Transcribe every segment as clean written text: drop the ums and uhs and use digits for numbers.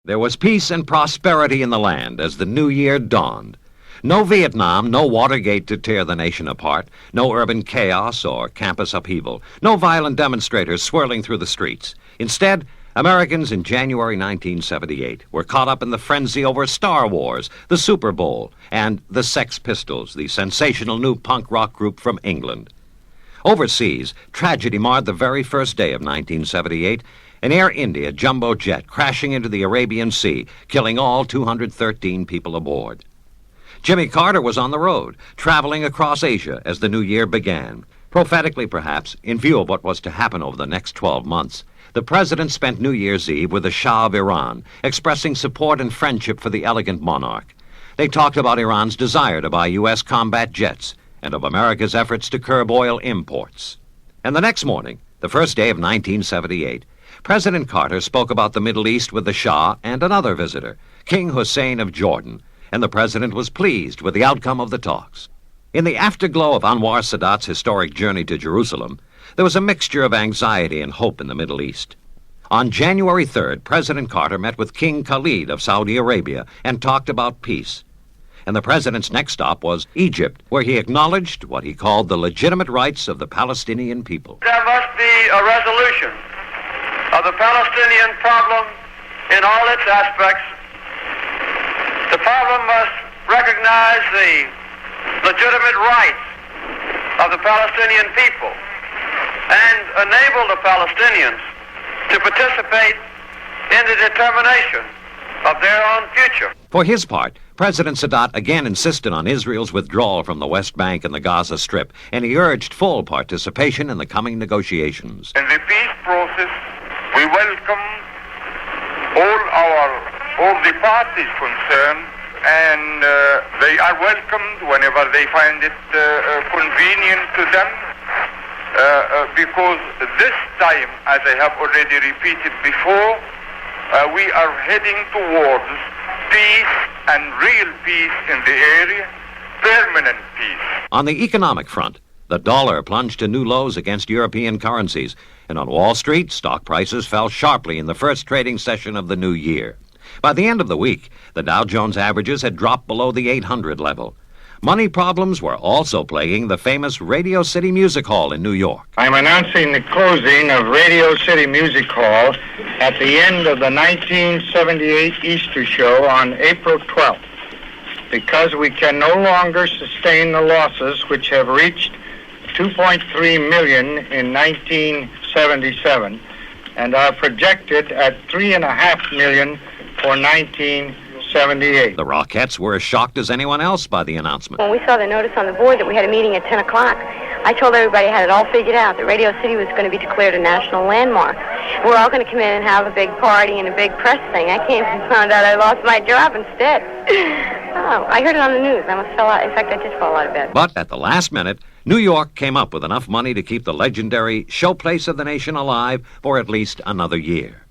There was peace and prosperity in the land as the new year dawned. No Vietnam, no Watergate to tear the nation apart, no urban chaos or campus upheaval, no violent demonstrators swirling through the streets. Instead, Americans in January 1978 were caught up in the frenzy over Star Wars, the Super Bowl, and the Sex Pistols, the sensational new punk rock group from England. Overseas, tragedy marred the very first day of 1978, an Air India jumbo jet crashing into the Arabian Sea, killing all 213 people aboard. Jimmy Carter was on the road, traveling across Asia as the new year began. Prophetically, perhaps, in view of what was to happen over the next 12 months, the president spent New Year's Eve with the Shah of Iran, expressing support and friendship for the elegant monarch. They talked about Iran's desire to buy U.S. combat jets and of America's efforts to curb oil imports. And the next morning, the first day of 1978, President Carter spoke about the Middle East with the Shah and another visitor, King Hussein of Jordan, and the president was pleased with the outcome of the talks. In the afterglow of Anwar Sadat's historic journey to Jerusalem, there was a mixture of anxiety and hope in the Middle East. On January 3rd, President Carter met with King Khalid of Saudi Arabia and talked about peace. And the president's next stop was Egypt, where he acknowledged what he called the legitimate rights of the Palestinian people. There must be a resolution of the Palestinian problem in all its aspects. The problem must recognize the legitimate rights of the Palestinian people and enable the Palestinians to participate in the determination of their own future. For his part, President Sadat again insisted on Israel's withdrawal from the West Bank and the Gaza Strip, and he urged full participation in the coming negotiations. In the peace process, we welcome all the parties concerned, and they are welcomed whenever they find it convenient to them, because this time, as I have already repeated before, we are heading towards peace and real peace in the area, permanent peace. On the economic front, the dollar plunged to new lows against European currencies, and on Wall Street, stock prices fell sharply in the first trading session of the new year. By the end of the week, the Dow Jones averages had dropped below the 800 level. Money problems were also plaguing the famous Radio City Music Hall in New York. I'm announcing the closing of Radio City Music Hall at the end of the 1978 Easter show on April 12th, because we can no longer sustain the losses which have reached $2.3 million in 1977 and are projected at $3.5 million for 1978. The Rockettes were as shocked as anyone else by the announcement. When we saw the notice on the board that we had a meeting at 10 o'clock, I told everybody I had it all figured out, that Radio City was going to be declared a national landmark. We're all going to come in and have a big party and a big press thing. I came and found out I lost my job instead. Oh, I heard it on the news. I almost fell out. In fact, I did fall out of bed. But at the last minute, New York came up with enough money to keep the legendary showplace of the nation alive for at least another year.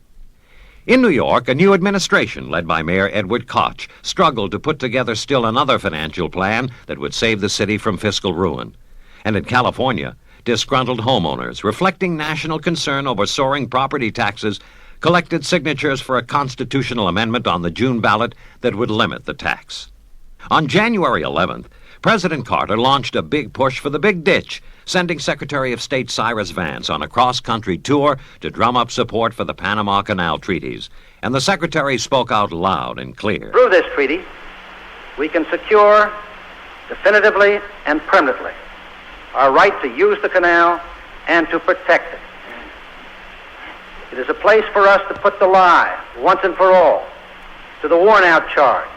In New York, a new administration, led by Mayor Edward Koch, struggled to put together still another financial plan that would save the city from fiscal ruin. And in California, disgruntled homeowners, reflecting national concern over soaring property taxes, collected signatures for a constitutional amendment on the June ballot that would limit the tax. On January 11th, President Carter launched a big push for the Big Ditch, sending Secretary of State Cyrus Vance on a cross-country tour to drum up support for the Panama Canal treaties. And the Secretary spoke out loud and clear. Through this treaty, we can secure definitively and permanently our right to use the canal and to protect it. It is a place for us to put the lie, once and for all, to the worn-out charge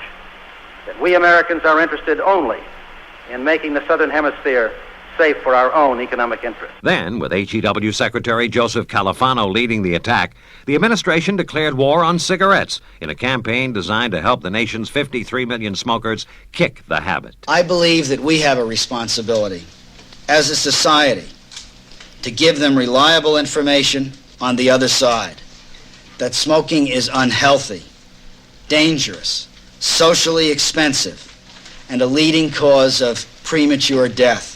that we Americans are interested only in making the Southern Hemisphere safe for our own economic interests. Then, with HEW Secretary Joseph Califano leading the attack, the administration declared war on cigarettes in a campaign designed to help the nation's 53 million smokers kick the habit. I believe that we have a responsibility as a society to give them reliable information on the other side, that smoking is unhealthy, dangerous, socially expensive, and a leading cause of premature death.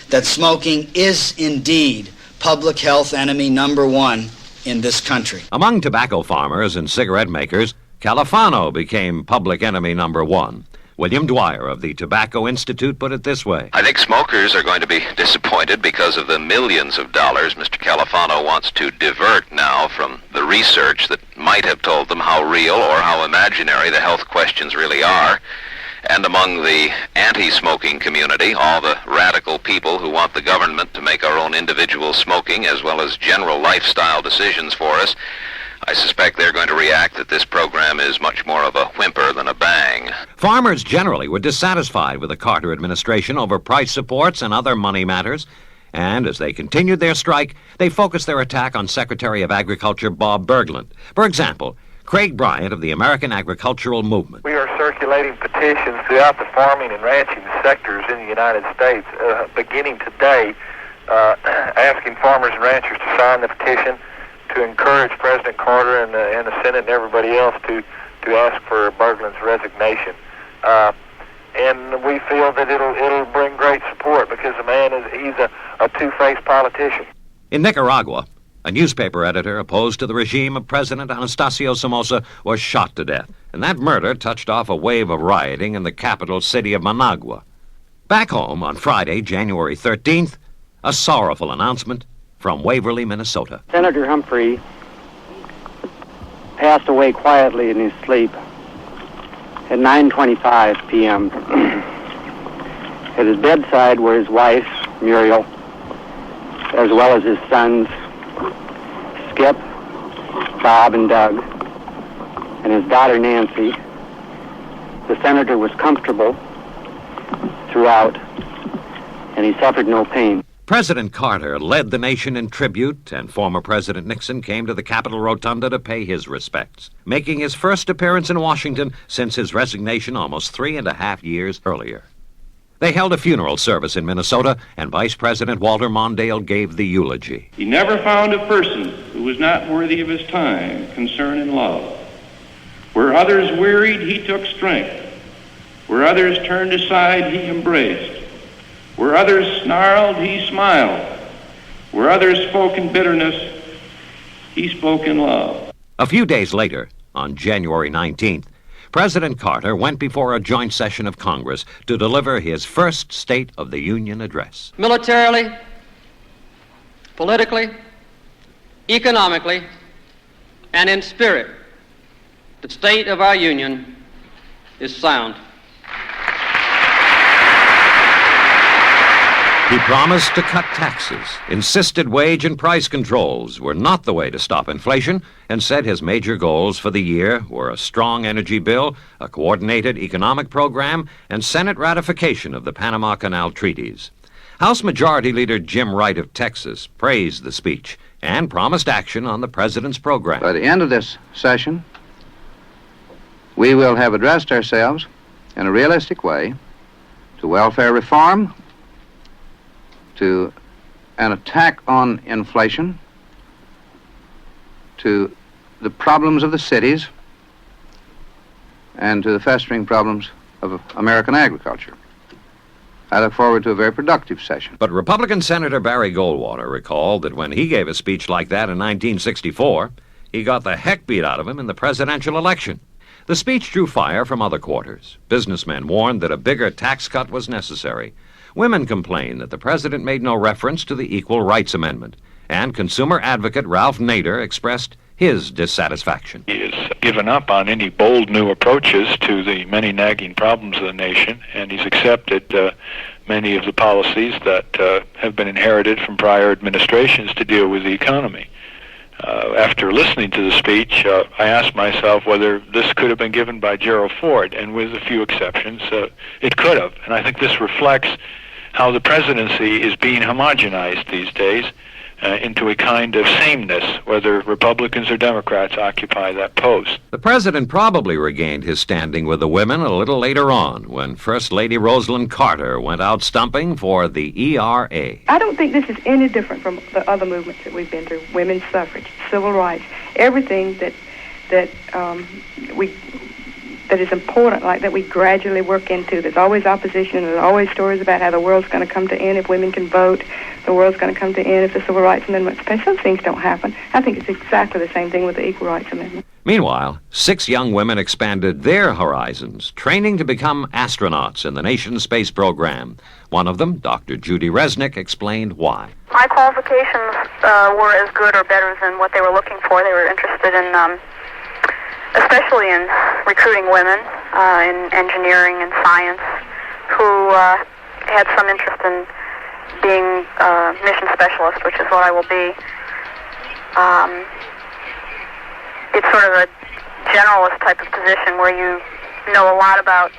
That smoking is indeed public health enemy number one in this country. Among tobacco farmers and cigarette makers, Califano became public enemy number one. William Dwyer of the Tobacco Institute put it this way. I think smokers are going to be disappointed because of the millions of dollars Mr. Califano wants to divert now from the research that might have told them how real or how imaginary the health questions really are. And among the anti-smoking community, all the radical people who want the government to make our own individual smoking as well as general lifestyle decisions for us, I suspect they're going to react that this program is much more of a whimper than a bang. Farmers generally were dissatisfied with the Carter administration over price supports and other money matters, and as they continued their strike, they focused their attack on Secretary of Agriculture Bob Berglund. For example, Craig Bryant of the American Agricultural Movement. We are circulating petitions throughout the farming and ranching sectors in the United States, beginning today, asking farmers and ranchers to sign the petition to encourage President Carter and the Senate and everybody else to ask for Berglund's resignation. And we feel that it'll bring great support because the man he's a two-faced politician. In Nicaragua, a newspaper editor opposed to the regime of President Anastasio Somoza was shot to death, and that murder touched off a wave of rioting in the capital city of Managua. Back home on Friday, January 13th, a sorrowful announcement from Waverly, Minnesota. Senator Humphrey passed away quietly in his sleep at 9:25 p.m. At his bedside were his wife, Muriel, as well as his sons, Skip, Bob, and Doug, and his daughter, Nancy. The senator was comfortable throughout, and he suffered no pain. President Carter led the nation in tribute, and former President Nixon came to the Capitol Rotunda to pay his respects, making his first appearance in Washington since his resignation almost 3.5 years earlier. They held a funeral service in Minnesota, and Vice President Walter Mondale gave the eulogy. He never found a person who was not worthy of his time, concern, and love. Where others wearied, he took strength. Where others turned aside, he embraced. Where others snarled, he smiled. Where others spoke in bitterness, he spoke in love. A few days later, on January 19th, President Carter went before a joint session of Congress to deliver his first State of the Union address. Militarily, politically, economically, and in spirit, the state of our Union is sound. He promised to cut taxes, insisted wage and price controls were not the way to stop inflation, and said his major goals for the year were a strong energy bill, a coordinated economic program, and Senate ratification of the Panama Canal treaties. House Majority Leader Jim Wright of Texas praised the speech and promised action on the president's program. By the end of this session, we will have addressed ourselves in a realistic way to welfare reform, to an attack on inflation, to the problems of the cities, and to the festering problems of American agriculture. I look forward to a very productive session. But Republican Senator Barry Goldwater recalled that when he gave a speech like that in 1964, he got the heck beat out of him in the presidential election. The speech drew fire from other quarters. Businessmen warned that a bigger tax cut was necessary. Women complained that the president made no reference to the Equal Rights Amendment, and consumer advocate Ralph Nader expressed his dissatisfaction. He has given up on any bold new approaches to the many nagging problems of the nation, and he's accepted many of the policies that have been inherited from prior administrations to deal with the economy. After listening to the speech, I asked myself whether this could have been given by Gerald Ford, and with a few exceptions, it could have. And I think this reflects how the presidency is being homogenized these days into a kind of sameness, whether Republicans or Democrats occupy that post. The president probably regained his standing with the women a little later on, when First Lady Rosalynn Carter went out stumping for the E.R.A. I don't think this is any different from the other movements that we've been through: women's suffrage, civil rights, everything that we that is important, like that we gradually work into. There's always opposition. There's always stories about how the world's going to come to end if women can vote. The world's going to come to end if the Civil Rights Amendment passes. Those things don't happen. I think it's exactly the same thing with the Equal Rights Amendment. Meanwhile, 6 young women expanded their horizons, training to become astronauts in the nation's space program. One of them, Dr. Judy Resnick, explained why. My qualifications were as good or better than what they were looking for. They were interested in, especially in recruiting women in engineering and science, who had some interest in being mission specialist, which is what I will be. It's sort of a generalist type of position where you know a lot about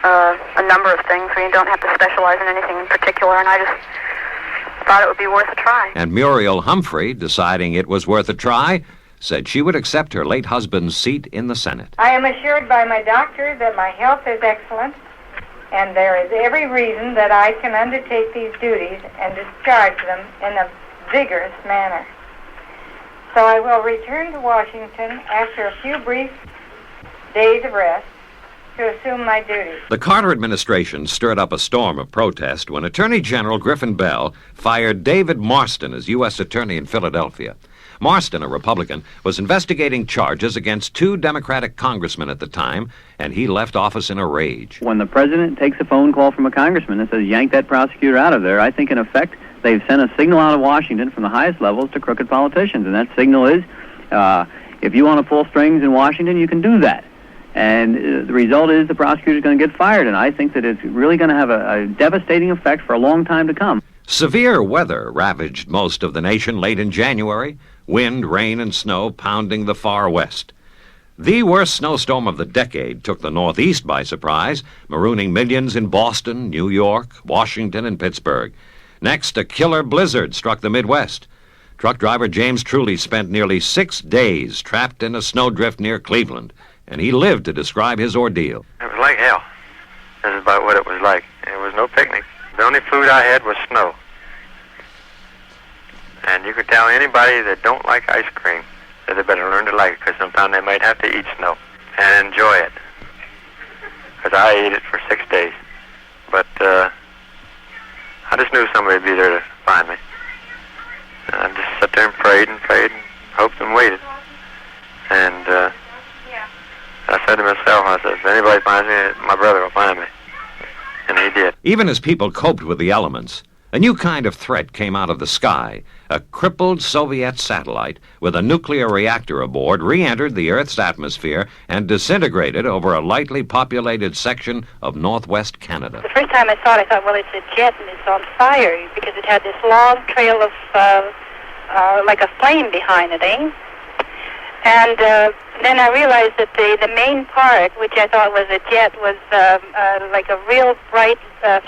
a number of things, where you don't have to specialize in anything in particular, and I just thought it would be worth a try. And Muriel Humphrey, deciding it was worth a try, said she would accept her late husband's seat in the Senate. I am assured by my doctor that my health is excellent, and there is every reason that I can undertake these duties and discharge them in a vigorous manner. So I will return to Washington after a few brief days of rest to assume my duties. The Carter administration stirred up a storm of protest when Attorney General Griffin Bell fired David Marston as U.S. Attorney in Philadelphia. Marston, a Republican, was investigating charges against 2 Democratic congressmen at the time, and he left office in a rage. When the president takes a phone call from a congressman and says, yank that prosecutor out of there, I think, in effect, they've sent a signal out of Washington from the highest levels to crooked politicians, and that signal is, if you want to pull strings in Washington, you can do that. And the result is the prosecutor's going to get fired, and I think that it's really going to have a devastating effect for a long time to come. Severe weather ravaged most of the nation late in January. Wind, rain, and snow pounding the far west. The worst snowstorm of the decade took the Northeast by surprise, marooning millions in Boston, New York, Washington, and Pittsburgh. Next, a killer blizzard struck the Midwest. Truck driver James Truly spent nearly 6 days trapped in a snowdrift near Cleveland, and he lived to describe his ordeal. It was like hell. That's about what it was like. It was no picnic. The only food I had was snow. And you could tell anybody that don't like ice cream that they better learn to like it, because sometimes they might have to eat snow and enjoy it. Because I ate it for 6 days. But I just knew somebody would be there to find me. And I just sat there and prayed and hoped and waited. And I said to myself, I said, if anybody finds me, my brother will find me. And he did. Even as people coped with the elements, a new kind of threat came out of the sky. A crippled Soviet satellite with a nuclear reactor aboard re-entered the Earth's atmosphere and disintegrated over a lightly populated section of northwest Canada. The first time I saw it, I thought, well, it's a jet and it's on fire, because it had this long trail of, like a flame behind it, eh? And then I realized that the main part, which I thought was a jet, was like a real bright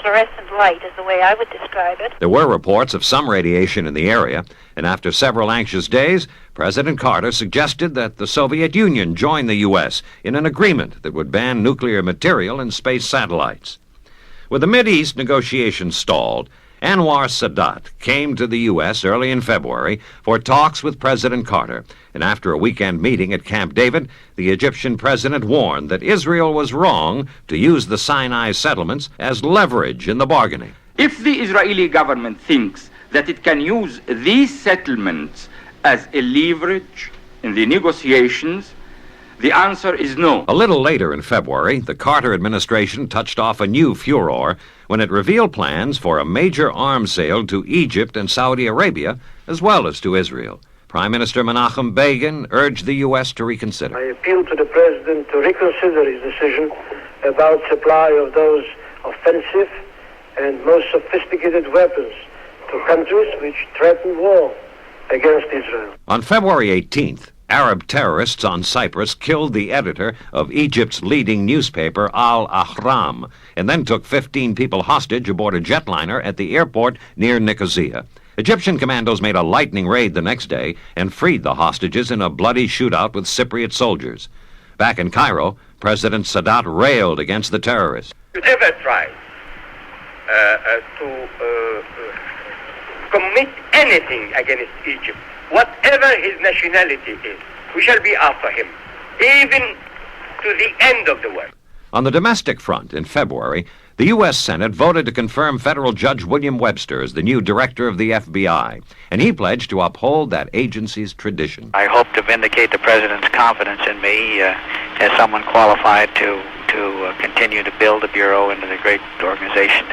fluorescent light, is the way I would describe it. There were reports of some radiation in the area, and after several anxious days, President Carter suggested that the Soviet Union join the U.S. in an agreement that would ban nuclear material in space satellites. With the Mideast negotiations stalled, Anwar Sadat came to the U.S. early in February for talks with President Carter, and after a weekend meeting at Camp David, the Egyptian president warned that Israel was wrong to use the Sinai settlements as leverage in the bargaining. If the Israeli government thinks that it can use these settlements as a leverage in the negotiations, the answer is no. A little later in February, the Carter administration touched off a new furor when it revealed plans for a major arms sale to Egypt and Saudi Arabia, as well as to Israel. Prime Minister Menachem Begin urged the U.S. to reconsider. I appeal to the President to reconsider his decision about supply of those offensive and most sophisticated weapons to countries which threaten war against Israel. On February 18th, Arab terrorists on Cyprus killed the editor of Egypt's leading newspaper, Al-Ahram, and then took 15 people hostage aboard a jetliner at the airport near Nicosia. Egyptian commandos made a lightning raid the next day and freed the hostages in a bloody shootout with Cypriot soldiers. Back in Cairo, President Sadat railed against the terrorists. Whoever tries to commit anything against Egypt, whatever his nationality is, we shall be after him. Even to the end of the world. On the domestic front, in February, the U.S. Senate voted to confirm federal Judge William Webster as the new director of the FBI, and he pledged to uphold that agency's tradition. I hope to vindicate the President's confidence in me as someone qualified to continue to build the Bureau into the great organization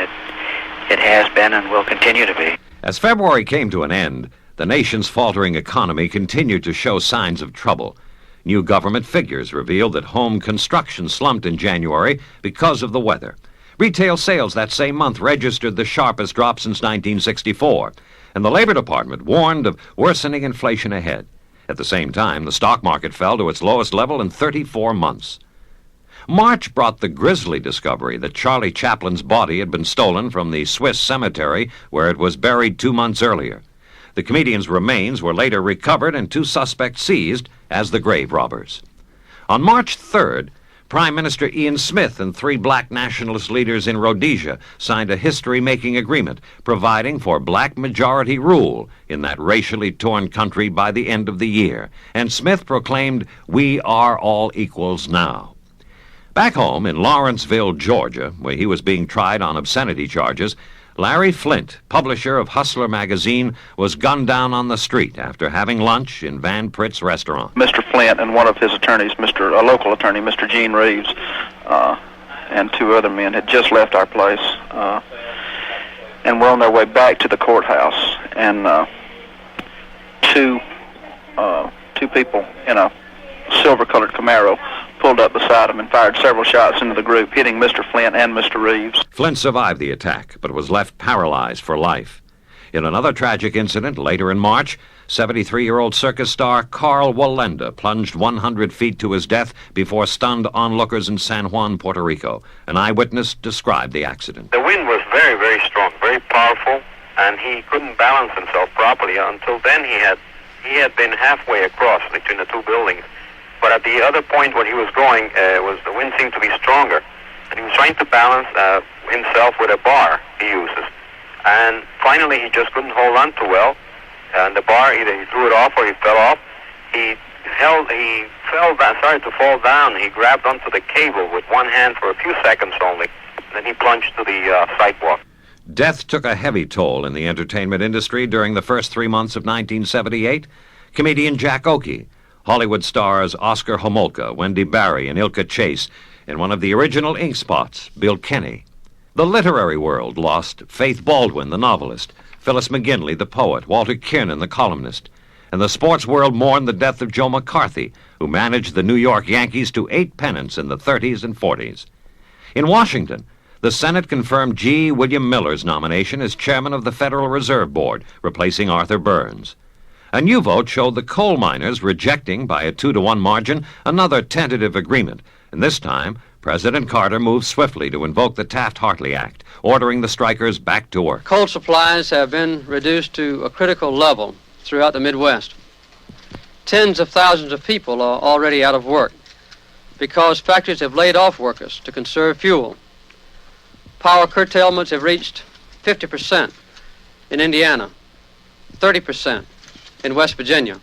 it has been and will continue to be. As February came to an end, the nation's faltering economy continued to show signs of trouble. New government figures revealed that home construction slumped in January because of the weather. Retail sales that same month registered the sharpest drop since 1964, and the Labor Department warned of worsening inflation ahead. At the same time, the stock market fell to its lowest level in 34 months. March brought the grisly discovery that Charlie Chaplin's body had been stolen from the Swiss cemetery where it was buried 2 months earlier. The comedian's remains were later recovered and 2 suspects seized as the grave robbers. On March 3rd, Prime Minister Ian Smith and 3 black nationalist leaders in Rhodesia signed a history-making agreement providing for black majority rule in that racially torn country by the end of the year, and Smith proclaimed, "We are all equals now." Back home in Lawrenceville, Georgia, where he was being tried on obscenity charges, Larry Flint, publisher of Hustler magazine, was gunned down on the street after having lunch in Van Pritt's restaurant. Mr. Flint and one of his attorneys, a local attorney, Mr. Gene Reeves, and 2 other men had just left our place and were on their way back to the courthouse. And two people in a silver-colored Camaro pulled up beside him and fired several shots into the group, hitting Mr. Flint and Mr. Reeves. Flint survived the attack, but was left paralyzed for life. In another tragic incident later in March, 73-year-old circus star Carl Wallenda plunged 100 feet to his death before stunned onlookers in San Juan, Puerto Rico. An eyewitness described the accident. The wind was very, very strong, very powerful, and he couldn't balance himself properly. Until then, he had been halfway across between the 2 buildings. But at the other point where he was going, the wind seemed to be stronger, and he was trying to balance himself with a bar he uses. And finally, he just couldn't hold on too well, and the bar, either he threw it off or he fell off. He fell down, started to fall down. He grabbed onto the cable with one hand for a few seconds only, and then he plunged to the sidewalk. Death took a heavy toll in the entertainment industry during the first 3 months of 1978. Comedian Jack Oakey, Hollywood stars Oscar Homolka, Wendy Barry, and Ilka Chase, and one of the original ink spots, Bill Kenny. The literary world lost Faith Baldwin, the novelist, Phyllis McGinley, the poet, Walter Kiernan, the columnist, and the sports world mourned the death of Joe McCarthy, who managed the New York Yankees to 8 pennants in the 30s and 40s. In Washington, the Senate confirmed G. William Miller's nomination as chairman of the Federal Reserve Board, replacing Arthur Burns. A new vote showed the coal miners rejecting, by a 2-to-1 margin, another tentative agreement, and this time, President Carter moved swiftly to invoke the Taft-Hartley Act, ordering the strikers back to work. Coal supplies have been reduced to a critical level throughout the Midwest. Tens of thousands of people are already out of work because factories have laid off workers to conserve fuel. Power curtailments have reached 50% in Indiana, 30% in West Virginia,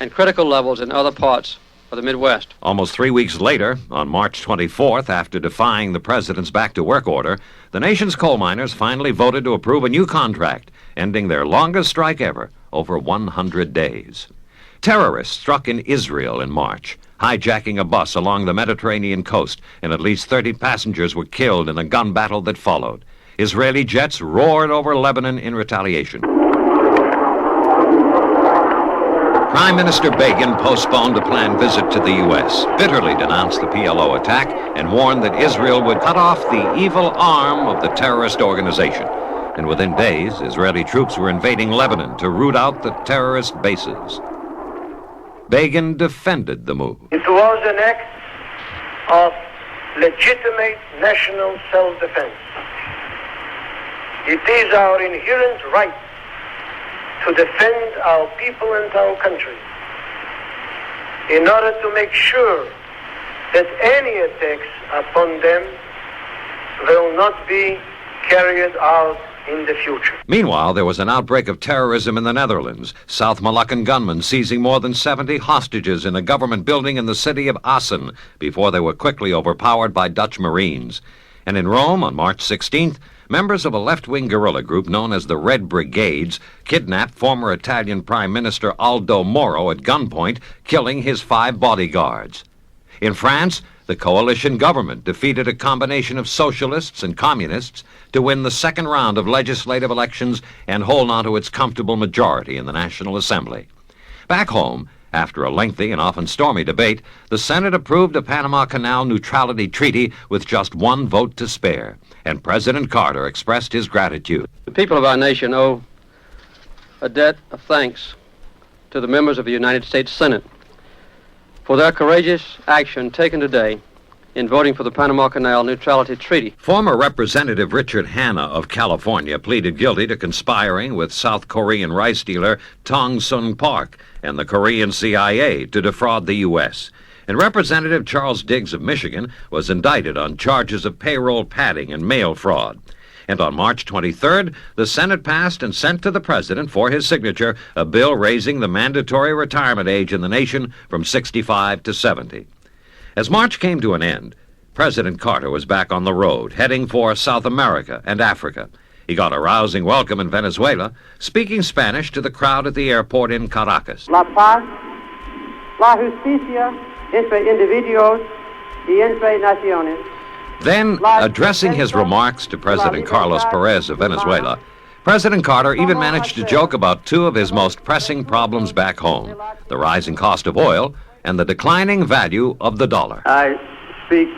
and critical levels in other parts of the Midwest. Almost 3 weeks later, on March 24th, after defying the president's back-to-work order, the nation's coal miners finally voted to approve a new contract, ending their longest strike ever, over 100 days. Terrorists struck in Israel in March, hijacking a bus along the Mediterranean coast, and at least 30 passengers were killed in a gun battle that followed. Israeli jets roared over Lebanon in retaliation. Prime Minister Begin postponed a planned visit to the U.S., bitterly denounced the PLO attack, and warned that Israel would cut off the evil arm of the terrorist organization. And within days, Israeli troops were invading Lebanon to root out the terrorist bases. Begin defended the move. It was an act of legitimate national self-defense. It is our inherent right to defend our people and our country in order to make sure that any attacks upon them will not be carried out in the future. Meanwhile, there was an outbreak of terrorism in the Netherlands. South Moluccan gunmen seizing more than 70 hostages in a government building in the city of Assen before they were quickly overpowered by Dutch Marines. And in Rome, on March 16th, members of a left-wing guerrilla group known as the Red Brigades kidnapped former Italian Prime Minister Aldo Moro at gunpoint, killing his 5 bodyguards. In France, the coalition government defeated a combination of socialists and communists to win the second round of legislative elections and hold on to its comfortable majority in the National Assembly. Back home, after a lengthy and often stormy debate, the Senate approved a Panama Canal Neutrality Treaty with just 1 vote to spare, and President Carter expressed his gratitude. The people of our nation owe a debt of thanks to the members of the United States Senate for their courageous action taken today in voting for the Panama Canal Neutrality Treaty. Former Representative Richard Hanna of California pleaded guilty to conspiring with South Korean rice dealer Tongsun Park and the Korean CIA to defraud the U.S. And Representative Charles Diggs of Michigan was indicted on charges of payroll padding and mail fraud. And on March 23rd, the Senate passed and sent to the President for his signature a bill raising the mandatory retirement age in the nation from 65 to 70. As March came to an end, President Carter was back on the road, heading for South America and Africa. He got a rousing welcome in Venezuela, speaking Spanish to the crowd at the airport in Caracas. La paz, la justicia entre individuos y entre naciones. Then, addressing his remarks to President Carlos Perez of Venezuela, President Carter even managed to joke about 2 of his most pressing problems back home, the rising cost of oil and the declining value of the dollar. I speak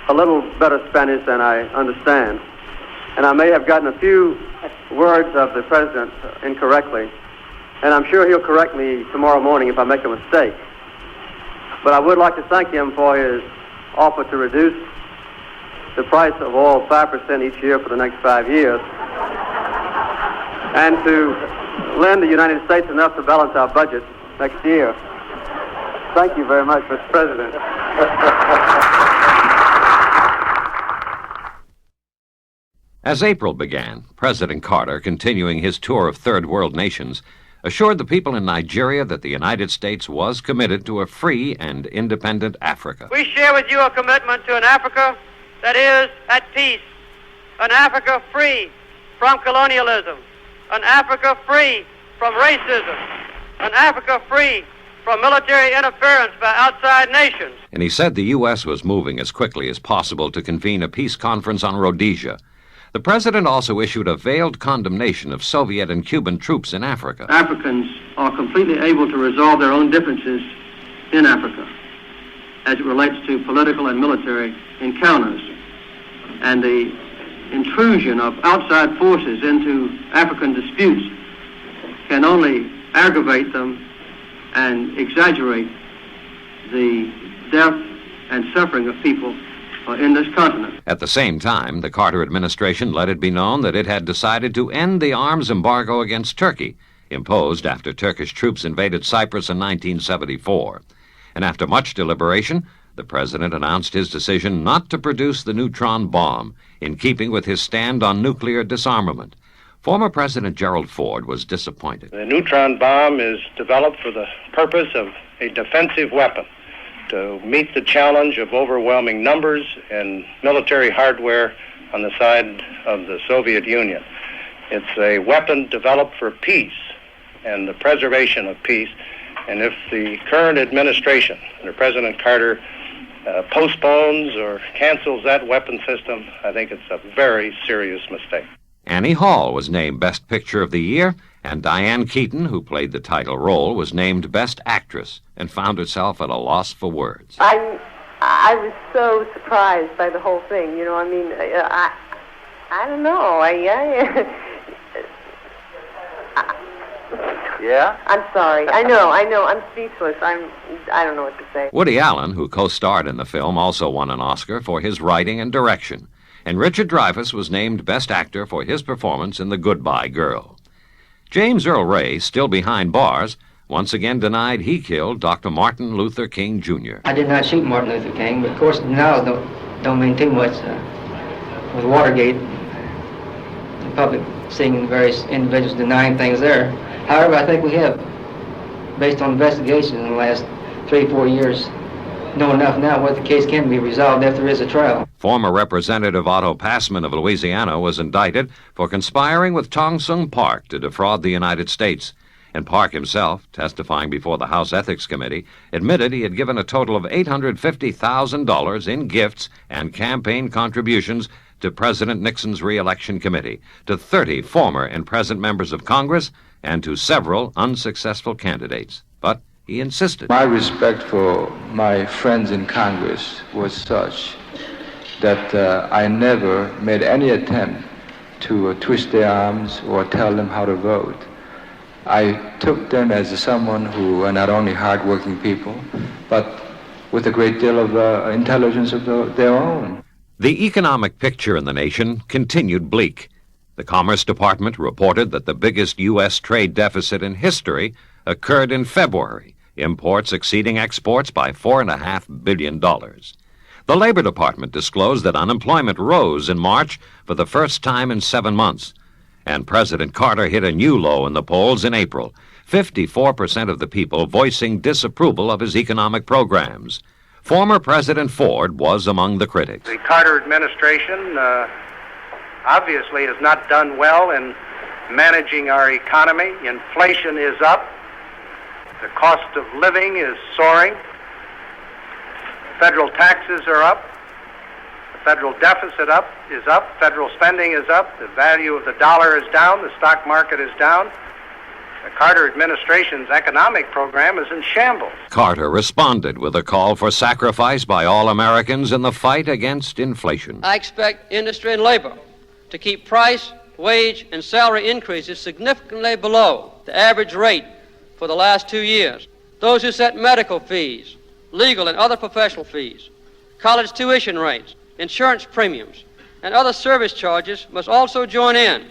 a little better Spanish than I understand, and I may have gotten a few words of the President incorrectly, and I'm sure he'll correct me tomorrow morning if I make a mistake. But I would like to thank him for his offer to reduce the price of oil 5% each year for the next 5 years, and to lend the United States enough to balance our budget next year. Thank you very much, Mr. President. As April began, President Carter, continuing his tour of third world nations, assured the people in Nigeria that the United States was committed to a free and independent Africa. We share with you a commitment to an Africa that is at peace, an Africa free from colonialism, an Africa free from racism, an Africa free from military interference by outside nations. And he said the U.S. was moving as quickly as possible to convene a peace conference on Rhodesia. The president also issued a veiled condemnation of Soviet and Cuban troops in Africa. Africans are completely able to resolve their own differences in Africa as it relates to political and military encounters. And the intrusion of outside forces into African disputes can only aggravate them and exaggerate the death and suffering of people in this continent. At the same time, the Carter administration let it be known that it had decided to end the arms embargo against Turkey, imposed after Turkish troops invaded Cyprus in 1974. And after much deliberation, the president announced his decision not to produce the Neutron Bomb, in keeping with his stand on nuclear disarmament. Former President Gerald Ford was disappointed. The Neutron Bomb is developed for the purpose of a defensive weapon to meet the challenge of overwhelming numbers and military hardware on the side of the Soviet Union. It's a weapon developed for peace and the preservation of peace. And if the current administration, under President Carter, postpones or cancels that weapon system, I think it's a very serious mistake. Annie Hall was named Best Picture of the Year, and Diane Keaton, who played the title role, was named Best Actress and found herself at a loss for words. I was so surprised by the whole thing. You know, I mean, I don't know. Yeah? I'm sorry. I know. I'm speechless. I don't know what to say. Woody Allen, who co-starred in the film, also won an Oscar for his writing and direction. And Richard Dreyfuss was named Best Actor for his performance in The Goodbye Girl. James Earl Ray, still behind bars, once again denied he killed Dr. Martin Luther King, Jr. I did not shoot Martin Luther King, but of course now don't mean too much with Watergate. public seeing various individuals denying things there. However, I think we have, based on investigations in the last 3-4 years, know enough now what the case can be resolved if there is a trial. Former Representative Otto Passman of Louisiana was indicted for conspiring with Tongsun Park to defraud the United States. And Park himself, testifying before the House Ethics Committee, admitted he had given a total of $850,000 in gifts and campaign contributions to President Nixon's re-election committee, to 30 former and present members of Congress, and to several unsuccessful candidates. But he insisted. My respect for my friends in Congress was such that I never made any attempt to twist their arms or tell them how to vote. I took them as someone who are not only hardworking people, but with a great deal of intelligence of their own. The economic picture in the nation continued bleak. The Commerce Department reported that the biggest U.S. trade deficit in history occurred in February, imports exceeding exports by $4.5 billion. The Labor Department disclosed that unemployment rose in March for the first time in 7 months. And President Carter hit a new low in the polls in April, 54% of the people voicing disapproval of his economic programs. Former President Ford was among the critics. The Carter administration obviously has not done well in managing our economy. Inflation is up. The cost of living is soaring. Federal taxes are up. Federal deficit is up, federal spending is up, the value of the dollar is down, the stock market is down. The Carter administration's economic program is in shambles. Carter responded with a call for sacrifice by all Americans in the fight against inflation. I expect industry and labor to keep price, wage, and salary increases significantly below the average rate for the last 2 years. Those who set medical fees, legal and other professional fees, college tuition rates, insurance premiums, and other service charges must also join in.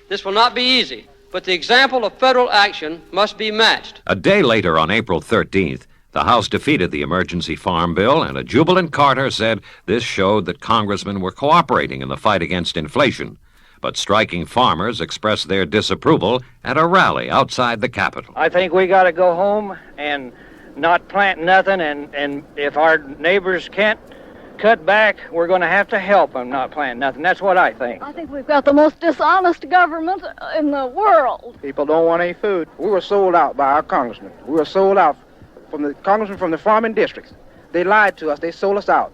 This will not be easy, but the example of federal action must be matched. A day later, on April 13th, the House defeated the emergency farm bill, and a jubilant Carter said this showed that congressmen were cooperating in the fight against inflation. But striking farmers expressed their disapproval at a rally outside the Capitol. I think we got to go home and not plant nothing, and if our neighbors can't cut back, we're going to have to help them not plant nothing. That's what I think. I think we've got the most dishonest government in the world. People don't want any food. We were sold out by our congressmen. We were sold out from the congressmen from the farming districts. They lied to us. They sold us out.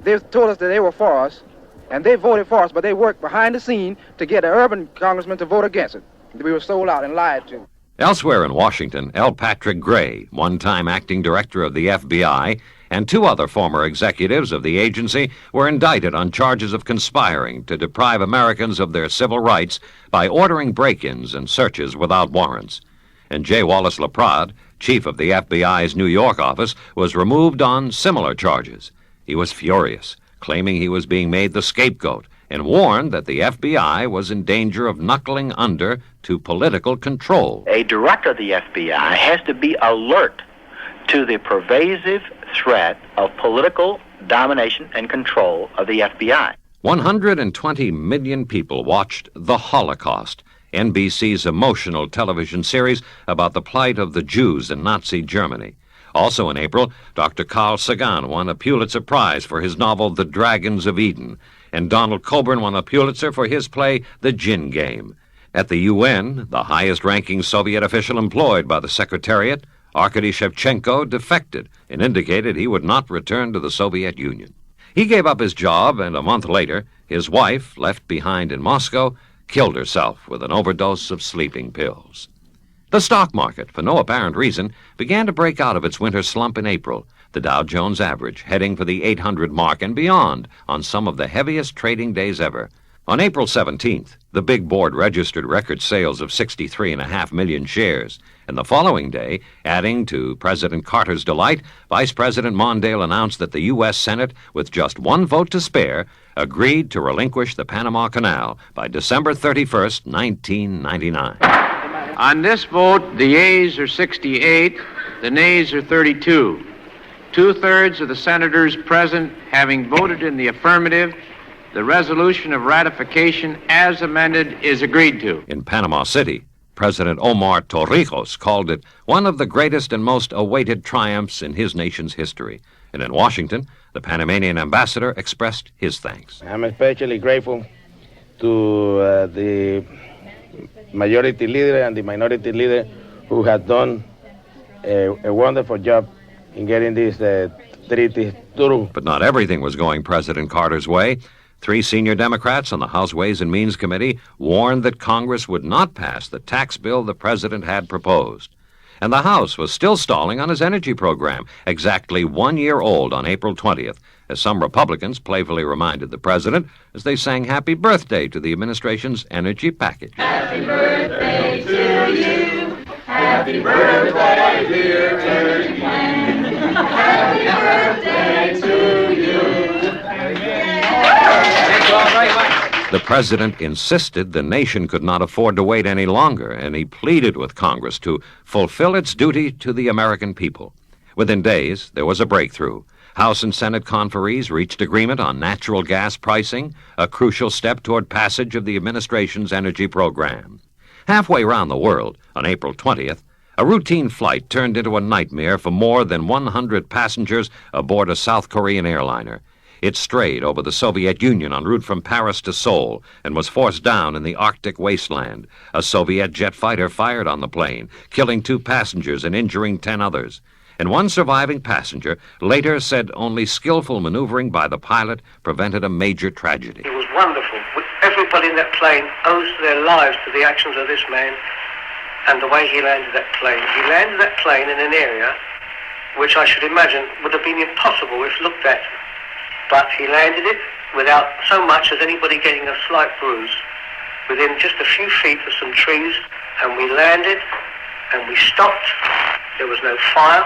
They told us that they were for us, and they voted for us, but they worked behind the scene to get the urban congressmen to vote against it. We were sold out and lied to. Elsewhere in Washington, L. Patrick Gray, one-time acting director of the FBI, and 2 other former executives of the agency were indicted on charges of conspiring to deprive Americans of their civil rights by ordering break-ins and searches without warrants. And J. Wallace LaPrade, chief of the FBI's New York office, was removed on similar charges. He was furious, claiming he was being made the scapegoat, and warned that the FBI was in danger of knuckling under to political control. A director of the FBI has to be alert to the pervasive threat of political domination and control of the FBI. 120 million people watched The Holocaust, NBC's emotional television series about the plight of the Jews in Nazi Germany. Also in April, Dr. Carl Sagan won a Pulitzer Prize for his novel The Dragons of Eden, and Donald Coburn won a Pulitzer for his play The Gin Game. At the UN, the highest-ranking Soviet official employed by the Secretariat, Arkady Shevchenko, defected and indicated he would not return to the Soviet Union. He gave up his job, and a month later, his wife, left behind in Moscow, killed herself with an overdose of sleeping pills. The stock market, for no apparent reason, began to break out of its winter slump in April, the Dow Jones average heading for the 800 mark and beyond on some of the heaviest trading days ever. On April 17th, the big board registered record sales of 63.5 million shares, and the following day, adding to President Carter's delight, Vice President Mondale announced that the U.S. Senate, with just 1 vote to spare, agreed to relinquish the Panama Canal by December 31st, 1999. On this vote, the yeas are 68, the nays are 32. 2/3 of the senators present having voted in the affirmative, the resolution of ratification as amended is agreed to. In Panama City, President Omar Torrijos called it one of the greatest and most awaited triumphs in his nation's history. And in Washington, the Panamanian ambassador expressed his thanks. I'm especially grateful to the majority leader and the minority leader who have done a wonderful job in getting this treaty through. But not everything was going President Carter's way. 3 senior Democrats on the House Ways and Means Committee warned that Congress would not pass the tax bill the president had proposed. And the House was still stalling on his energy program, exactly 1 year old on April 20th, as some Republicans playfully reminded the president as they sang happy birthday to the administration's energy package. Happy birthday to you. Happy birthday, dear Energy Plan. Happy birthday to you. The president insisted the nation could not afford to wait any longer, and he pleaded with Congress to fulfill its duty to the American people. Within days, there was a breakthrough. House and Senate conferees reached agreement on natural gas pricing, a crucial step toward passage of the administration's energy program. Halfway around the world, on April 20th, a routine flight turned into a nightmare for more than 100 passengers aboard a South Korean airliner. It strayed over the Soviet Union en route from Paris to Seoul and was forced down in the Arctic wasteland. A Soviet jet fighter fired on the plane, killing 2 passengers and injuring 10 others. And one surviving passenger later said only skillful maneuvering by the pilot prevented a major tragedy. It was wonderful. Everybody in that plane owes their lives to the actions of this man and the way he landed that plane. He landed that plane in an area which I should imagine would have been impossible if looked at. But he landed it without so much as anybody getting a slight bruise, within just a few feet of some trees, and we landed, and we stopped. There was no fire,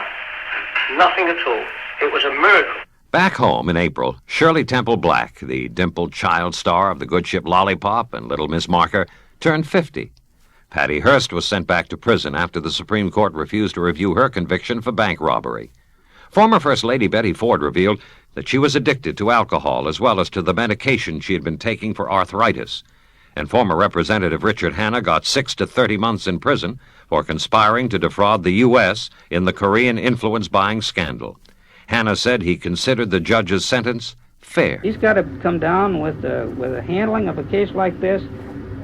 nothing at all. It was a miracle. Back home in April, Shirley Temple Black, the dimpled child star of the good ship Lollipop and Little Miss Marker, turned 50. Patty Hearst was sent back to prison after the Supreme Court refused to review her conviction for bank robbery. Former First Lady Betty Ford revealed that she was addicted to alcohol as well as to the medication she had been taking for arthritis. And former Representative Richard Hanna got 6 to 30 months in prison for conspiring to defraud the U.S. in the Korean influence buying scandal. Hanna said he considered the judge's sentence fair. He's got to come down with a handling of a case like this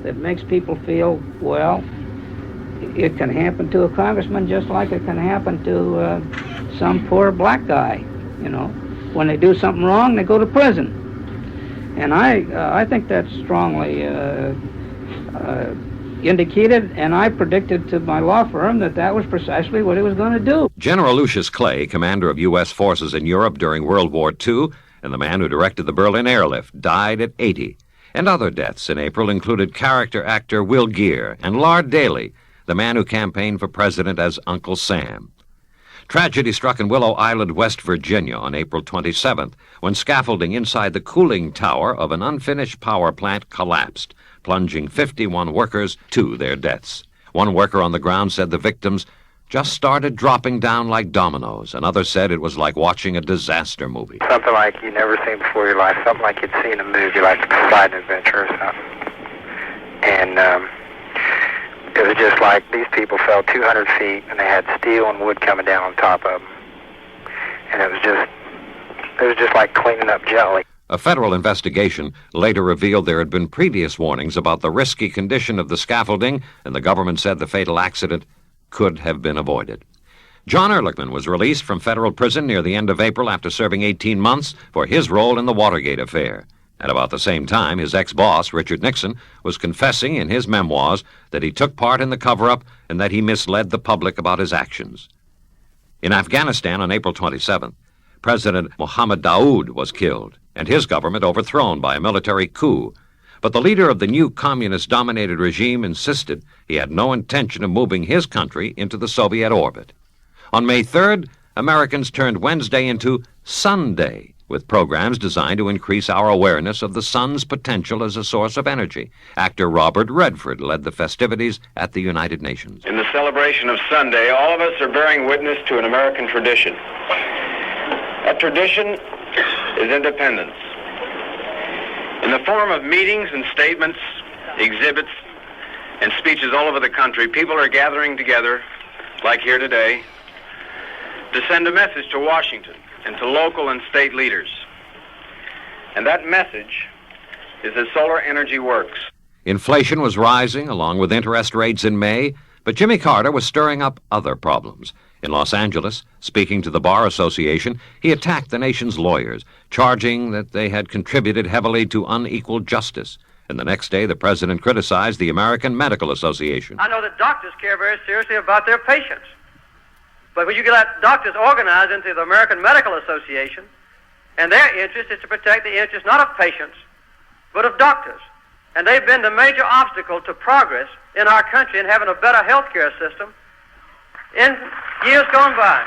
that makes people feel, well, it can happen to a congressman just like it can happen to some poor black guy, you know. When they do something wrong, they go to prison. And I think that's strongly indicated, and I predicted to my law firm that that was precisely what he was going to do. General Lucius Clay, commander of U.S. forces in Europe during World War II, and the man who directed the Berlin airlift, died at 80. And other deaths in April included character actor Will Geer and Lard Daly, the man who campaigned for president as Uncle Sam. Tragedy struck in Willow Island, West Virginia on April 27th when scaffolding inside the cooling tower of an unfinished power plant collapsed, plunging 51 workers to their deaths. One worker on the ground said the victims just started dropping down like dominoes. Another said it was like watching a disaster movie. Something like you've never seen before in your life, something like you'd seen in a movie, like a Poseidon Adventure or something. And it was just like these people fell 200 feet and they had steel and wood coming down on top of them. And it was just like cleaning up jelly. A federal investigation later revealed there had been previous warnings about the risky condition of the scaffolding, and the government said the fatal accident could have been avoided. John Ehrlichman was released from federal prison near the end of April after serving 18 months for his role in the Watergate affair. At about the same time, his ex-boss, Richard Nixon, was confessing in his memoirs that he took part in the cover-up and that he misled the public about his actions. In Afghanistan on April 27th, President Mohammed Daoud was killed and his government overthrown by a military coup. But the leader of the new communist-dominated regime insisted he had no intention of moving his country into the Soviet orbit. On May 3rd, Americans turned Wednesday into Sunday, with programs designed to increase our awareness of the sun's potential as a source of energy. Actor Robert Redford led the festivities at the United Nations. In the celebration of Sunday, all of us are bearing witness to an American tradition. That tradition is independence. In the form of meetings and statements, exhibits, and speeches all over the country, people are gathering together, like here today, to send a message to Washington and to local and state leaders. And that message is that solar energy works. Inflation was rising along with interest rates in May, but Jimmy Carter was stirring up other problems. In Los Angeles, speaking to the Bar Association, he attacked the nation's lawyers, charging that they had contributed heavily to unequal justice. And the next day, the president criticized the American Medical Association. I know that doctors care very seriously about their patients. But when you get doctors organized into the American Medical Association, and their interest is to protect the interests not of patients, but of doctors. And they've been the major obstacle to progress in our country in having a better health care system in years gone by.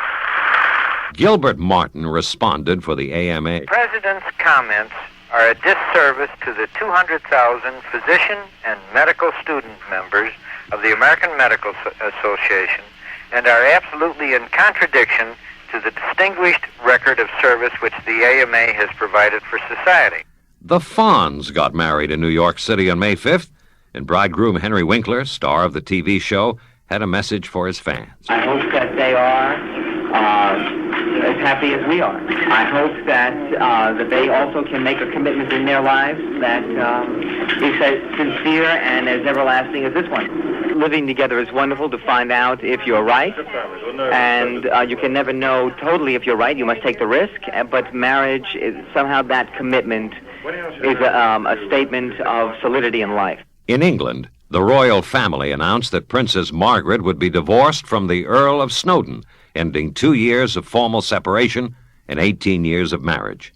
Gilbert Martin responded for the AMA. The President's comments are a disservice to the 200,000 physician and medical student members of the American Medical Association and are absolutely in contradiction to the distinguished record of service which the AMA has provided for society. The Fonz got married in New York City on May 5th, and bridegroom Henry Winkler, star of the TV show, had a message for his fans. I hope that they are as happy as we are. I hope that they also can make a commitment in their lives that is as sincere and as everlasting as this one. Living together is wonderful to find out if you're right, and you can never know totally if you're right. You must take the risk, but marriage is somehow that commitment is a statement of solidity in life. In England, the royal family announced that Princess Margaret would be divorced from the Earl of Snowdon, ending 2 years of formal separation and 18 years of marriage.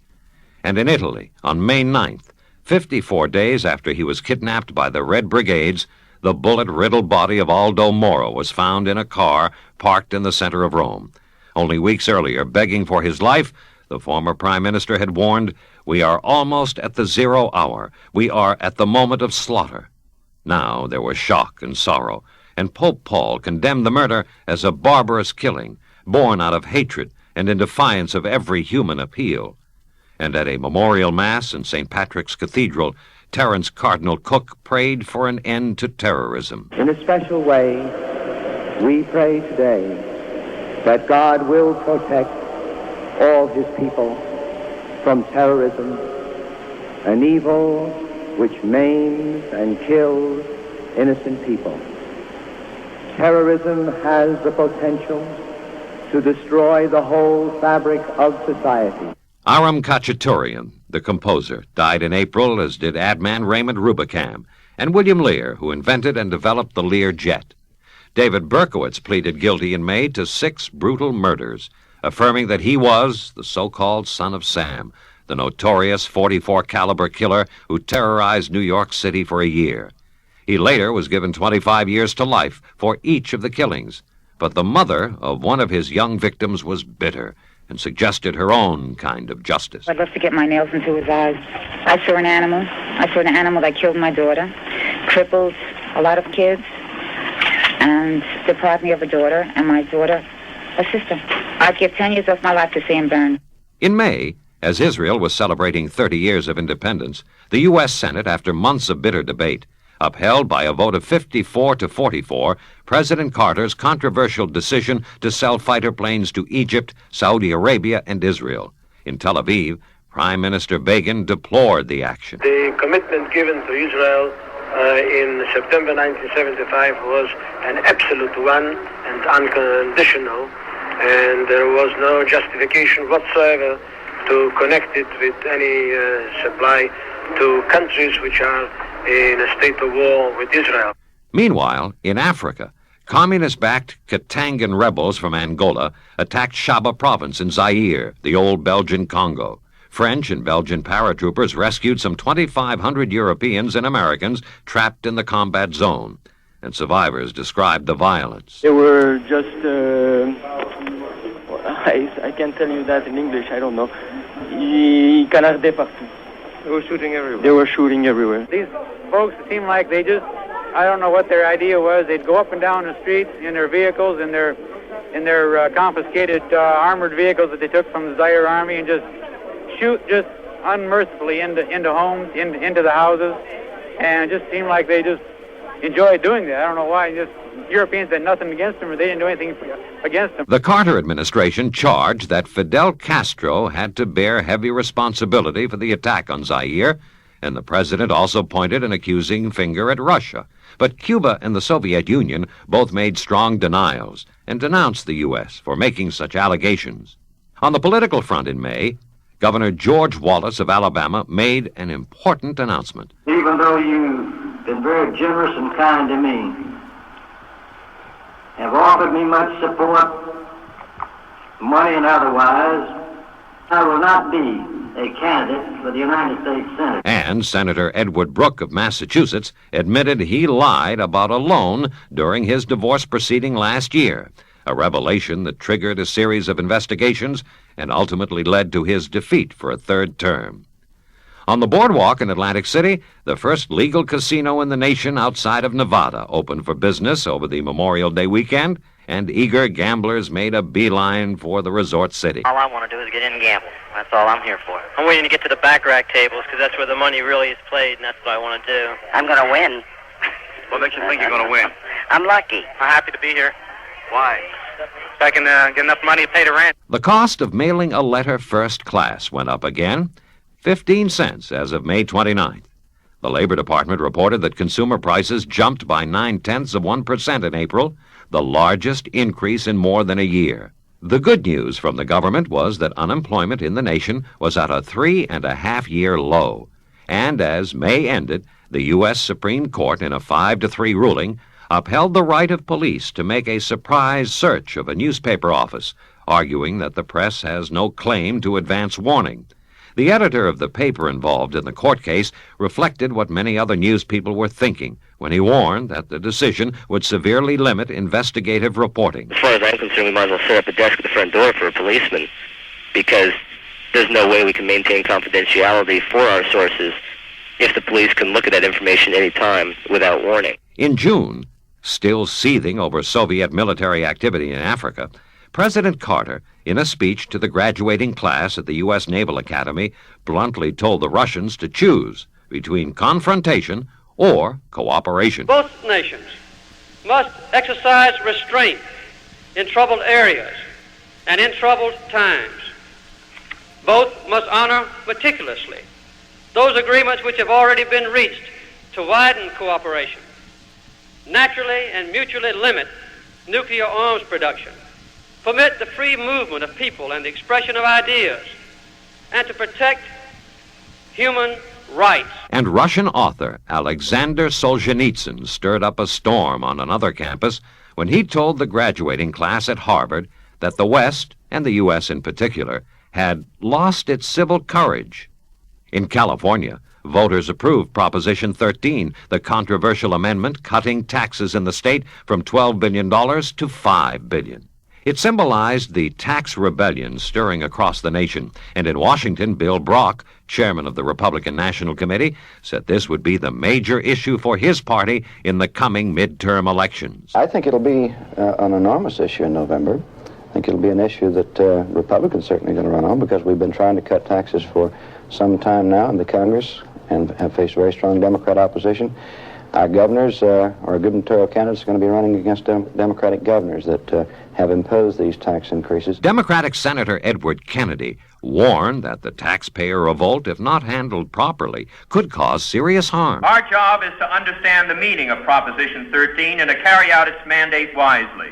And in Italy, on May 9th, 54 days after he was kidnapped by the Red Brigades, the bullet-riddled body of Aldo Moro was found in a car parked in the center of Rome. Only weeks earlier, begging for his life, the former prime minister had warned, "We are almost at the 0 hour. We are at the moment of slaughter." Now there was shock and sorrow, and Pope Paul condemned the murder as a barbarous killing, born out of hatred and in defiance of every human appeal. And at a memorial mass in St. Patrick's Cathedral, Terence Cardinal Cook prayed for an end to terrorism. In a special way, we pray today that God will protect all his people from terrorism, an evil which maims and kills innocent people. Terrorism has the potential to destroy the whole fabric of society. Aram Khachaturian, the composer, died in April, as did adman Raymond Rubicam, and William Lear, who invented and developed the Lear jet. David Berkowitz pleaded guilty in May to 6 brutal murders, affirming that he was the so-called Son of Sam, the notorious .44 caliber killer who terrorized New York City for a year. He later was given 25 years to life for each of the killings, but the mother of one of his young victims was bitter and suggested her own kind of justice. I'd love to get my nails into his eyes. I saw an animal. I saw an animal that killed my daughter, crippled a lot of kids, and deprived me of a daughter, and my daughter a sister. I'd give 10 years of my life to see him burn. In May, as Israel was celebrating 30 years of independence, the U.S. Senate, after months of bitter debate, upheld by a vote of 54 to 44 President Carter's controversial decision to sell fighter planes to Egypt, Saudi Arabia, and Israel. In Tel Aviv, Prime Minister Begin deplored the action. The commitment given to Israel in September 1975 was an absolute one and unconditional, and there was no justification whatsoever to connect it with any supply to countries which are in a state of war with Israel. Meanwhile, in Africa, communist-backed Katangan rebels from Angola attacked Shaba province in Zaire, the old Belgian Congo. French and Belgian paratroopers rescued some 2,500 Europeans and Americans trapped in the combat zone, and survivors described the violence. They were just, I can't tell you that in English, I don't know. Ils canardaient partout. They were shooting everywhere. They were shooting everywhere. These folks seem like they just, I don't know what their idea was. They'd go up and down the streets in their vehicles, in their confiscated armored vehicles that they took from the Zaire army, and just shoot just unmercifully into homes, into the houses, and it just seemed like they just enjoyed doing that. I don't know why. Just Europeans had nothing against them, or they didn't do anything against them. The Carter administration charged that Fidel Castro had to bear heavy responsibility for the attack on Zaire, and the president also pointed an accusing finger at Russia. But Cuba and the Soviet Union both made strong denials and denounced the U.S. for making such allegations. On the political front in May, Governor George Wallace of Alabama made an important announcement. Even though you've been very generous and kind to me, have offered me much support, money and otherwise, I will not be a candidate for the United States Senate. And Senator Edward Brooke of Massachusetts admitted he lied about a loan during his divorce proceeding last year, a revelation that triggered a series of investigations and ultimately led to his defeat for a third term. On the boardwalk in Atlantic City, the first legal casino in the nation outside of Nevada opened for business over the Memorial Day weekend, and eager gamblers made a beeline for the resort city. All I want to do is get in and gamble. That's all I'm here for. I'm waiting to get to the back rack tables because that's where the money really is played, and that's what I want to do. I'm going to win. What makes you think you're going to win? I'm lucky. I'm happy to be here. Why? So I can get enough money to pay the rent. The cost of mailing a letter first class went up again, 15 cents as of May 29th. The Labor Department reported that consumer prices jumped by 0.9% in April, the largest increase in more than a year. The good news from the government was that unemployment in the nation was at a 3.5-year low. And as May ended, the U.S. Supreme Court, in a 5-3 ruling, upheld the right of police to make a surprise search of a newspaper office, arguing that the press has no claim to advance warning. The editor of the paper involved in the court case reflected what many other news people were thinking when he warned that the decision would severely limit investigative reporting. As far as I'm concerned, we might as well set up a desk at the front door for a policeman, because there's no way we can maintain confidentiality for our sources if the police can look at that information any time without warning. In June, still seething over Soviet military activity in Africa, President Carter, in a speech to the graduating class at the U.S. Naval Academy, bluntly told the Russians to choose between confrontation or cooperation. Both nations must exercise restraint in troubled areas and in troubled times. Both must honor meticulously those agreements which have already been reached to widen cooperation, naturally and mutually limit nuclear arms production, permit the free movement of people and the expression of ideas, and to protect human rights. And Russian author Alexander Solzhenitsyn stirred up a storm on another campus when he told the graduating class at Harvard that the West, and the U.S. in particular, had lost its civil courage. In California, voters approved Proposition 13, the controversial amendment cutting taxes in the state from $12 billion to $5 billion. It symbolized the tax rebellion stirring across the nation, and in Washington, Bill Brock, chairman of the Republican National Committee, said this would be the major issue for his party in the coming midterm elections. I think it'll be an enormous issue in November. I think it'll be an issue that Republicans certainly going to run on, because we've been trying to cut taxes for some time now in the Congress and have faced very strong Democrat opposition. Our governors, our gubernatorial candidates, are going to be running against Democratic governors that have imposed these tax increases. Democratic Senator Edward Kennedy warned that the taxpayer revolt, if not handled properly, could cause serious harm. Our job is to understand the meaning of Proposition 13 and to carry out its mandate wisely,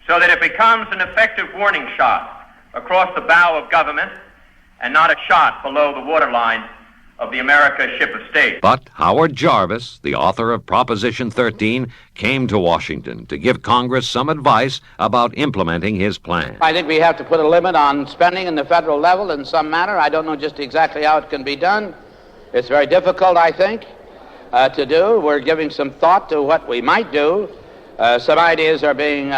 so that it becomes an effective warning shot across the bow of government and not a shot below the waterline of the America ship of state. But Howard Jarvis, the author of Proposition 13, came to Washington to give Congress some advice about implementing his plan. I think we have to put a limit on spending in the federal level in some manner. I don't know just exactly how it can be done. It's very difficult, I think, to do. We're giving some thought to what we might do. Some ideas are being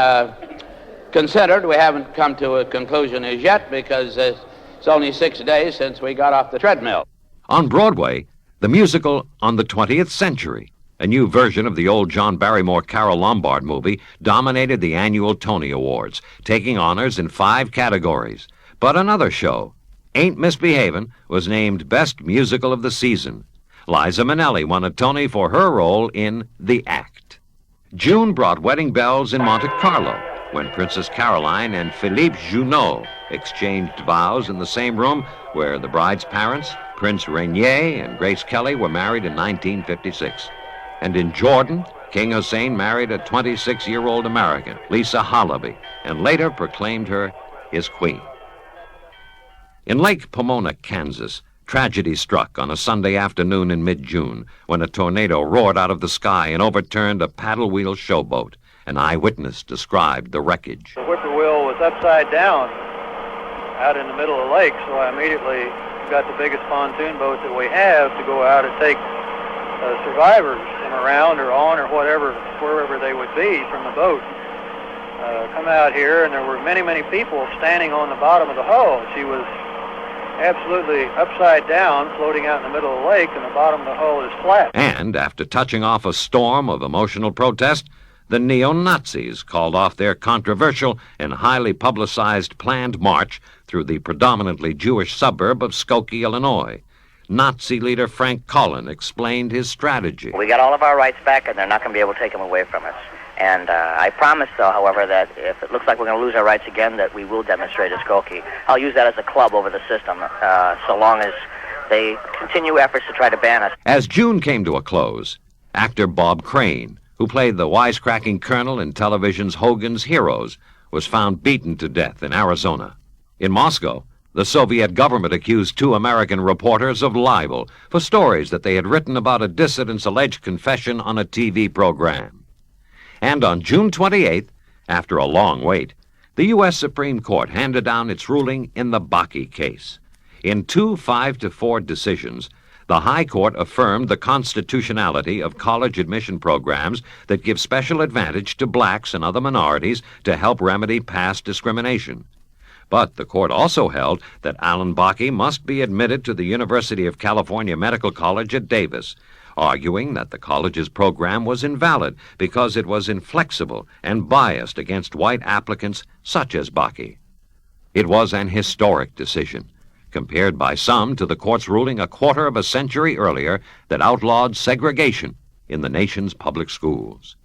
considered. We haven't come to a conclusion as yet, because it's only 6 days since we got off the treadmill. On Broadway, the musical On the 20th Century, a new version of the old John Barrymore Carole Lombard movie, dominated the annual Tony Awards, taking honors in 5 categories. But another show, Ain't Misbehavin' was named Best Musical of the Season. Liza Minnelli won a Tony for her role in The Act. June brought wedding bells in Monte Carlo when Princess Caroline and Philippe Junot exchanged vows in the same room where the bride's parents, Prince Rainier and Grace Kelly, were married in 1956. And in Jordan, King Hussein married a 26-year-old American, Lisa Halaby, and later proclaimed her his queen. In Lake Pomona, Kansas, tragedy struck on a Sunday afternoon in mid-June when a tornado roared out of the sky and overturned a paddle-wheel showboat. An eyewitness described the wreckage. The whippoorwill was upside down out in the middle of the lake, so I immediately got the biggest pontoon boat that we have to go out and take survivors from around or on or whatever, wherever they would be from the boat. Come out here, and there were many, many people standing on the bottom of the hull. She was absolutely upside down, floating out in the middle of the lake, and the bottom of the hull is flat. And after touching off a storm of emotional protest, the neo-Nazis called off their controversial and highly publicized planned march through the predominantly Jewish suburb of Skokie, Illinois. Nazi leader Frank Collin explained his strategy. We got all of our rights back, and they're not going to be able to take them away from us. And I promise, though, however, that if it looks like we're going to lose our rights again, that we will demonstrate at Skokie. I'll use that as a club over the system, so long as they continue efforts to try to ban us. As June came to a close, actor Bob Crane, who played the wisecracking colonel in television's Hogan's Heroes, was found beaten to death in Arizona. In Moscow, the Soviet government accused 2 American reporters of libel for stories that they had written about a dissident's alleged confession on a TV program. And on June 28th, after a long wait, the U.S. Supreme Court handed down its ruling in the Bakke case. In 2 5-4 decisions, the High Court affirmed the constitutionality of college admission programs that give special advantage to blacks and other minorities to help remedy past discrimination. But the court also held that Alan Bakke must be admitted to the University of California Medical College at Davis, arguing that the college's program was invalid because it was inflexible and biased against white applicants such as Bakke. It was an historic decision, compared by some to the court's ruling a quarter of a century earlier that outlawed segregation in the nation's public schools.